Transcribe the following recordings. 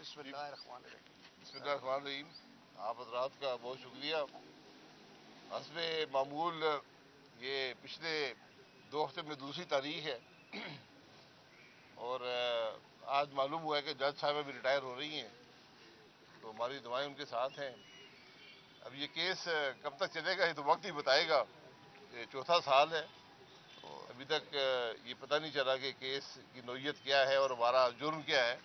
بسم اللہ الرحمن الرحیم۔ بسم اللہ الرحمن الرحیم۔ آپ حضرات کا بہت شکریہ۔ حسب معمول یہ پچھلے 2 ہفتے میں دوسری تاریخ ہے اور آج معلوم ہوا ہے کہ جج صاحبہ بھی ریٹائر ہو رہی ہیں، تو ہماری دعائیں ان کے ساتھ ہیں۔ اب یہ کیس کب تک چلے گا یہ تو وقت ہی بتائے گا۔ یہ 4تھا سال ہے، ابھی تک یہ پتہ نہیں چلا کہ کیس کی نوعیت کیا ہے اور ہمارا جرم کیا ہے۔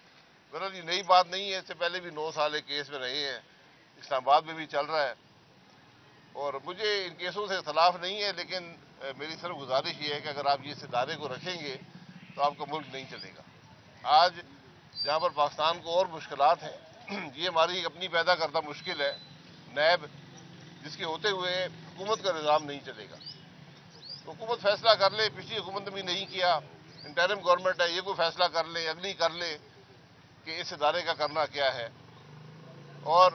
بہرحال یہ نئی بات نہیں ہے، اس سے پہلے بھی 9 سال ایک کیس میں رہے ہیں، اسلام آباد میں بھی چل رہا ہے اور مجھے ان کیسوں سے اختلاف نہیں ہے، لیکن میری صرف گزارش یہ ہے کہ اگر آپ اس ادارے کو رکھیں گے تو آپ کا ملک نہیں چلے گا۔ آج جہاں پر پاکستان کو اور مشکلات ہیں، یہ ہماری اپنی پیدا کردہ مشکل ہے، نیب جس کے ہوتے ہوئے حکومت کا نظام نہیں چلے گا۔ تو حکومت فیصلہ کر لے، پچھلی حکومت نے بھی نہیں کیا، انٹرم گورنمنٹ ہے، یہ کوئی فیصلہ کر لے، اگلی کر لے کہ اس ادارے کا کرنا کیا ہے۔ اور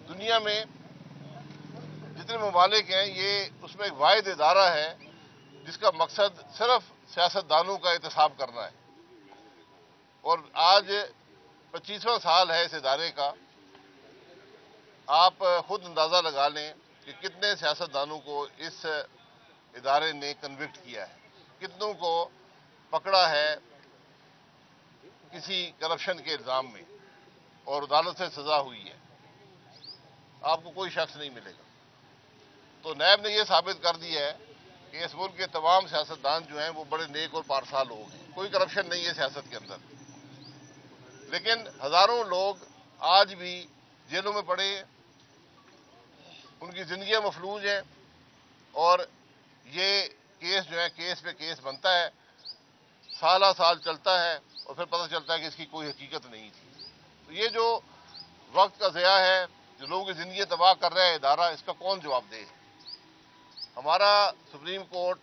دنیا میں جتنے ممالک ہیں یہ اس میں ایک واحد ادارہ ہے جس کا مقصد صرف سیاستدانوں کا احتساب کرنا ہے، اور آج 25واں سال ہے اس ادارے کا۔ آپ خود اندازہ لگا لیں کہ کتنے سیاستدانوں کو اس ادارے نے کنوکٹ کیا ہے، کتنوں کو پکڑا ہے کسی کرپشن کے الزام میں اور عدالت سے سزا ہوئی ہے۔ آپ کو کوئی شخص نہیں ملے گا۔ تو نیب نے یہ ثابت کر دیا ہے کہ اس ملک کے تمام سیاستدان جو ہیں وہ بڑے نیک اور پارسا لوگ ہیں، کوئی کرپشن نہیں ہے سیاست کے اندر۔ لیکن ہزاروں لوگ آج بھی جیلوں میں پڑے ہیں، ان کی زندگیاں مفلوج ہیں، اور یہ کیس جو ہے کیس پہ کیس بنتا ہے، سالہ سال چلتا ہے اور پھر پتہ چلتا ہے کہ اس کی کوئی حقیقت نہیں تھی۔ تو یہ جو وقت کا ضیاع ہے، جو لوگوں کی زندگی تباہ کر رہا ہے ادارہ، اس کا کون جواب دے؟ ہمارا سپریم کورٹ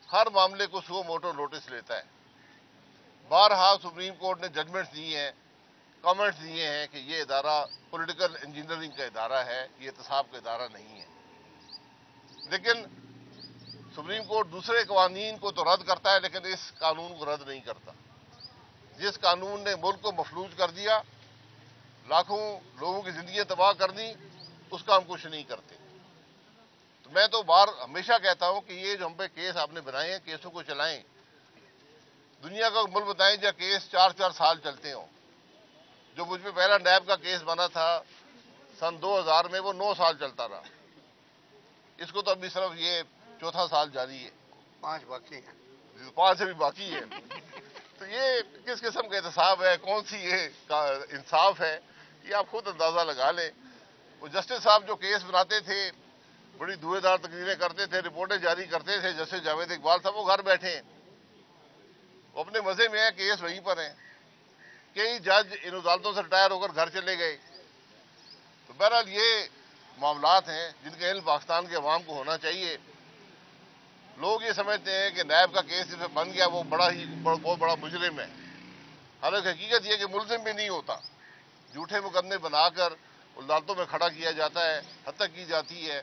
ہر معاملے کو سو موٹو نوٹس لیتا ہے۔ بارہا سپریم کورٹ نے ججمنٹس دی ہیں، کامنٹس دیے ہیں کہ یہ ادارہ پولیٹیکل انجینئرنگ کا ادارہ ہے، یہ احتساب کا ادارہ نہیں ہے۔ لیکن سپریم کورٹ دوسرے قوانین کو تو رد کرتا ہے لیکن اس قانون کو رد نہیں کرتا۔ جس قانون نے ملک کو مفلوج کر دیا، لاکھوں لوگوں کی زندگیاں تباہ کر دی، اس کا ہم کچھ نہیں کرتے۔ تو میں تو ہمیشہ کہتا ہوں کہ یہ جو ہم پہ کیس آپ نے بنائے ہیں، کیسوں کو چلائیں۔ دنیا کا ملک بتائیں جہاں کیس 4 چلتے ہوں۔ جو مجھ پہ پہلا نیب کا کیس بنا تھا سن 2000 میں، وہ 9 سال چلتا رہا۔ اس کو تو ابھی صرف یہ 4تھا سال جاری ہے، 5 باقی ہیں۔ 5 سے بھی باقی ہے۔ تو یہ کس قسم کا احتساب ہے، کون سی یہ انصاف ہے، یہ آپ خود اندازہ لگا لیں۔ وہ جسٹس صاحب جو کیس بناتے تھے، بڑی دھوئے دار تقریریں کرتے تھے، رپورٹیں جاری کرتے تھے، جسٹس جاوید اقبال صاحب وہ گھر بیٹھے ہیں، وہ اپنے مزے میں ہیں، کیس وہیں پر ہیں۔ کئی جج ان عدالتوں سے ریٹائر ہو کر گھر چلے گئے۔ تو بہرحال یہ معاملات ہیں جن کا علم پاکستان کے عوام کو ہونا چاہیے۔ لوگ یہ سمجھتے ہیں کہ نیب کا کیس جس میں بن گیا وہ بہت بڑا مجرم ہے، حالانکہ حقیقت یہ کہ ملزم بھی نہیں ہوتا، جھوٹے مقدمے بنا کر عدالتوں میں کھڑا کیا جاتا ہے، حتیٰ کی جاتی ہے،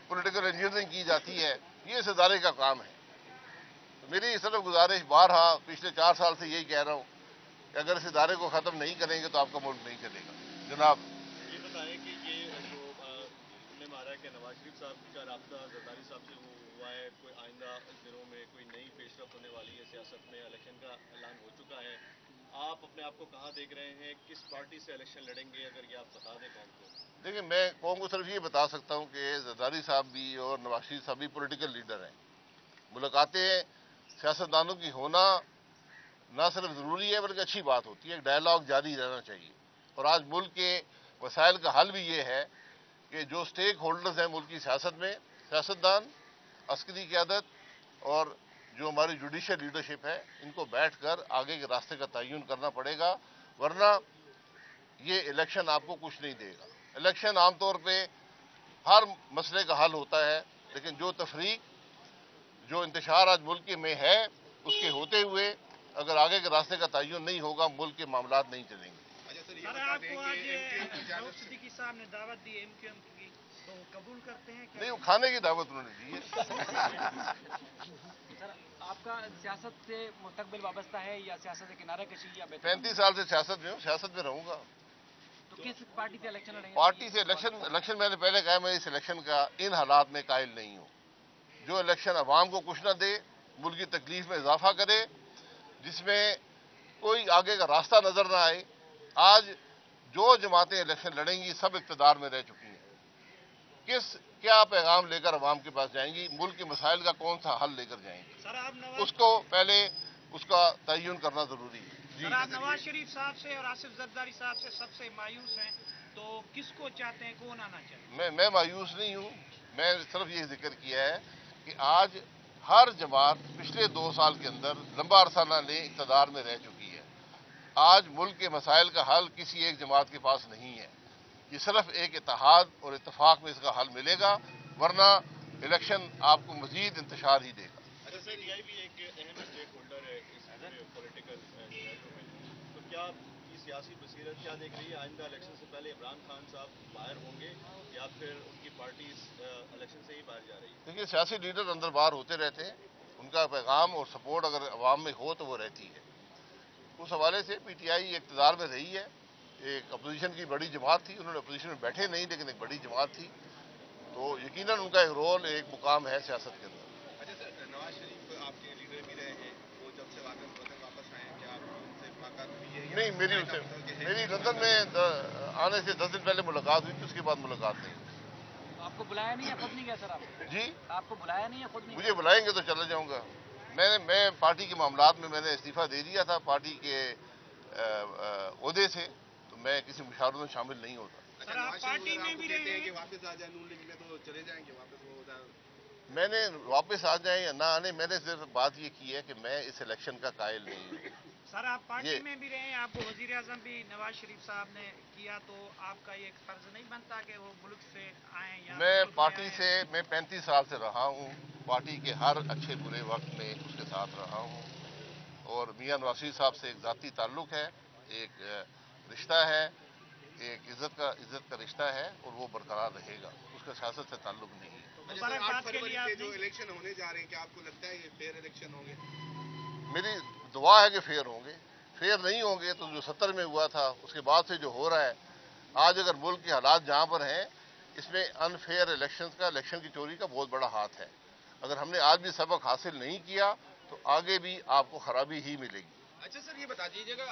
پولیٹیکل انجینئرنگ کی جاتی ہے۔ یہ اس ادارے کا کام ہے۔ تو میری صرف گزارش بارہا پچھلے 4 سال سے یہی کہہ رہا ہوں کہ اگر اس ادارے کو ختم نہیں کریں گے تو آپ کا ملک نہیں چلے گا۔ جناب یہ بتائیں کہ یہ جو سننے میں آ رہا ہے کہ نواز شریف صاحب کا رابطہ زرداری صاحب سے ہوا ہے، کوئی آئندہ دنوں میں کوئی نئی پیش رفت ہونے والی ہے سیاست میں، الیکشن کا اعلان ہو چکا ہے، آپ اپنے آپ کو کہاں دیکھ رہے ہیں، کس پارٹی سے الیکشن لڑیں گے، اگر یہ آپ بتا دیں قوم کو؟ دیکھیں، میں قوم کو صرف یہ بتا سکتا ہوں کہ زرداری صاحب بھی اور نواز شریف صاحب بھی پولیٹیکل لیڈر ہیں۔ ملاقاتیں سیاستدانوں کی ہونا نہ صرف ضروری ہے بلکہ اچھی بات ہوتی ہے، ایک ڈائلاگ جاری رہنا چاہیے۔ اور آج ملک کے مسائل کا حل بھی یہ ہے کہ جو سٹیک ہولڈرز ہیں ملک کی سیاست میں، سیاستدان، عسکری قیادت اور جو ہماری جوڈیشل لیڈرشپ ہے، ان کو بیٹھ کر آگے کے راستے کا تعین کرنا پڑے گا، ورنہ یہ الیکشن آپ کو کچھ نہیں دے گا۔ الیکشن عام طور پہ ہر مسئلے کا حل ہوتا ہے، لیکن جو تفریق، جو انتشار آج ملک میں ہے، اس کے ہوتے ہوئے اگر آگے کے راستے کا تعین نہیں ہوگا، ملک کے معاملات نہیں چلیں گے۔ سر آپ کو آج راؤف صدیقی صاحب نے دعوت دی ایم کیو ایم کی، तो कबूल करते हैं नहीं, वो खाने की दावत उन्होंने दी है। सर, आपका सियासत से मुस्तकबिल वाबस्ता है या सियासत से किनारा कशी या 35 साल से सियासत में हूँ, सियासत में रहूंगा। तो किस पार्टी से इलेक्शन लड़ेंगे? पार्टी से इलेक्शन मैंने पहले कहा, मैं इस इलेक्शन का इन हालात में कायल नहीं हूँ। जो इलेक्शन अवाम को कुछ न दे, मुल्क की तकलीफ में इजाफा करे, जिसमें कोई आगे का रास्ता नजर ना आए। आज जो जमातें इलेक्शन लड़ेंगी सब इक़्तिदार में रह चुकी हैं। क्या पैगाम लेकर अवाम के पास जाएंगी, मुल्क के मसाइल का कौन सा हल लेकर जाएंगी, सर आप उसको पहले उसका तयन करना जरूरी है। सर आप नवाज शरीफ साहब से और आसिफ जरदारी साहब से सबसे मायूस हैं, तो किसको चाहते हैं, कौन आना चाहिए? मैं मायूस नहीं हूँ। मैं सिर्फ ये जिक्र किया है कि आज हर जमात पिछले 2 साल के अंदर लंबा अरसा ने इक़्तिदार में रह चुकी है। आज मुल्क के मसाइल का हल किसी एक जमात के पास नहीं है। ये सिर्फ एक इत्तेहाद और इत्तेफाक में इसका हल मिलेगा, वरना इलेक्शन आपको मजीद इंतशार ही देगा। अच्छा सर, पीटीआई भी एक अहम स्टेक होल्डर है इस पॉलिटिकल सिनेरियो में, तो क्या की सियासी बसीरत क्या देख रही है? आइंदा इलेक्शन से पहले इमरान खान साहब बाहर होंगे या फिर उनकी पार्टी इलेक्शन से ही बाहर जा रही है? देखिए, सियासी लीडर अंदर बाहर होते रहते हैं, उनका पैगाम और सपोर्ट अगर अवाम में हो तो वो रहती है। उस हवाले से पीटीआई इक़्तिदार में रही है, एक अपोजिशन की बड़ी जमात थी, उन्होंने अपोजिशन में बैठे नहीं लेकिन एक बड़ी जमात थी, तो यकीनन उनका एक रोल, एक मुकाम है सियासत के अंदर। अच्छा सर, नवाज शरीफ आपके लीडर भी रहे हैं, वो जब से वतन वापस आए हैं, क्या आपकी उनसे मुलाकात हुई है? नहीं, मेरी लंदन में आने से 10 दिन पहले मुलाकात हुई थी, उसके बाद मुलाकात नहीं। आपको बुलाया नहीं है, खुद नहीं गया सर? आप जी, आपको बुलाया नहीं है, खुद नहीं? मुझे बुलाएंगे तो चला जाऊंगा। मैं पार्टी के मामलात में मैंने इस्तीफा दे दिया था पार्टी के ओहदे से, तो मैं किसी मुशावरत में शामिल नहीं होता। अच्छा, नवाज शरीफ में भी कहते हैं कि वापस आ जाए नून लीग में, तो चले जाएंगे वापस? वो मैंने वापस आ जाए या ना आने, मैंने सिर्फ बात ये की है कि मैं इस इलेक्शन का कायल नहीं हूँ। सर आप पार्टी में भी रहे, आपको वजीर आजम भी नवाज शरीफ साहब ने किया, तो आपका ये फर्ज नहीं बनता कि वो मुल्क से आए? या मैं पार्टी से 35 साल से रहा हूँ, पार्टी के हर अच्छे बुरे वक्त में उसके साथ रहा हूँ, और मियां नवाज शरीफ साहब से एक ज़ाती ताल्लुक है, एक रिश्ता है, एक इज्जत का रिश्ता है, और वो बरकरार रहेगा, उसका सियासत से ताल्लुक नहीं है। 8 फरवरी के जो इलेक्शन होने जा रहे हैं, क्या आपको लगता है ये फेयर इलेक्शन होंगे? मेरी दुआ है कि फेयर होंगे। फेयर नहीं होंगे तो जो 70 में हुआ था उसके बाद से जो हो रहा है, आज अगर मुल्क के हालात जहाँ पर हैं, इसमें अनफेयर इलेक्शन की चोरी का बहुत बड़ा हाथ है। अगर हमने आज भी सबक हासिल नहीं किया तो आगे भी आपको खराबी ही मिलेगी। अच्छा सर, ये बता दीजिएगा,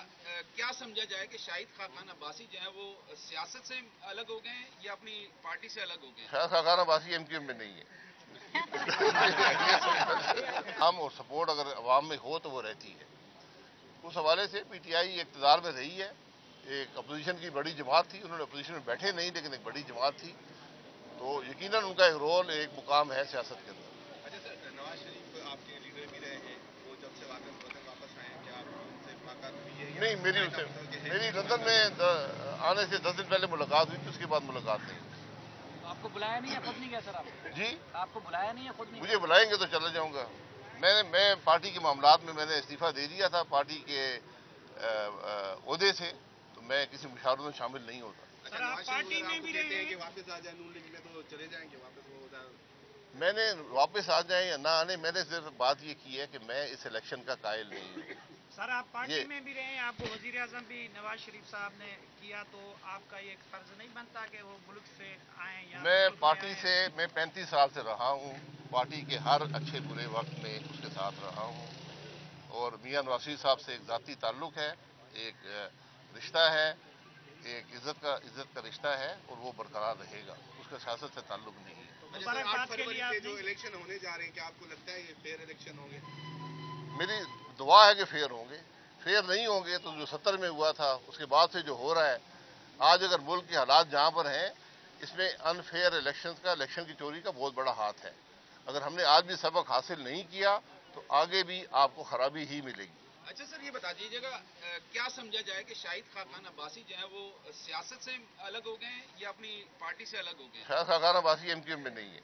क्या समझा जाए कि शाहिद खाकान अब्बासी जो है वो सियासत से अलग हो गए हैं या अपनी पार्टी से अलग हो गए हैं? शाहिद खाकान अब्बासी एमक्यूएम में नहीं है। हम और सपोर्ट अगर अवाम में हो तो वो रहती है। उस हवाले से पीटीआई इक़्तिदार में रही है, एक अपोजिशन की बड़ी जमात थी, उन्होंने अपोजिशन में बैठे नहीं लेकिन एक बड़ी जमात थी, तो यकीनन उनका एक रोल, एक मुकाम है सियासत के अंदर। अच्छा सर, नवाज शरीफ आपके लीडर भी रहे हैं, वो जब से वतन वापस आए हैं, क्या आपकी उनसे मुलाकात हुई है? नहीं, मेरी लंदन में आने से 10 दिन पहले मुलाकात हुई थी, उसके बाद मुलाकात नहीं। आपको बुलाया नहीं है, खुद नहीं गया सर? आप जी, आपको बुलाया नहीं है, खुद नहीं? मुझे बुलाएंगे तो चला जाऊंगा। मैं पार्टी के मामलात में मैंने इस्तीफा दे दिया था पार्टी के ओहदे से, तो मैं किसी मुशावरत में शामिल नहीं होता। अच्छा, नवाज शरीफ में भी कहते हैं कि वापस आ जाए नून लीग में, तो चले जाएंगे वापस? वो मैंने वापस आ जाए या ना आने, मैंने सिर्फ बात ये की है कि मैं इस इलेक्शन का कायल नहीं हूँ। सर आप पार्टी में भी रहे, आपको वजीर आजम भी नवाज शरीफ साहब ने किया, तो आपका ये फर्ज नहीं बनता कि वो मुल्क से आए? या मैं पार्टी से 35 साल से रहा हूँ, पार्टी के हर अच्छे बुरे वक्त में उसके साथ रहा हूँ, और मियां नवाज शरीफ साहब से एक ज़ाती ताल्लुक है, एक रिश्ता है, एक इज्जत का रिश्ता है, और वो बरकरार रहेगा, उसका सियासत से ताल्लुक नहीं है। 8 फरवरी के जो इलेक्शन होने जा रहे हैं, क्या आपको लगता है ये फेयर इलेक्शन होंगे? मेरी दुआ है कि फेयर होंगे। फेयर नहीं होंगे तो जो 70 में हुआ था उसके बाद से जो हो रहा है, आज अगर मुल्क के हालात जहाँ पर हैं, इसमें अनफेयर इलेक्शन की चोरी का बहुत बड़ा हाथ है। अगर हमने आज भी सबक हासिल नहीं किया तो आगे भी आपको खराबी ही मिलेगी। अच्छा सर, ये बता दीजिएगा, क्या समझा जाए कि शाहिद खाकान अब्बासी जो है वो सियासत से अलग हो गए हैं या अपनी पार्टी से अलग हो गए हैं? शाहिद खाकान अब्बासी एमक्यूएम में नहीं है।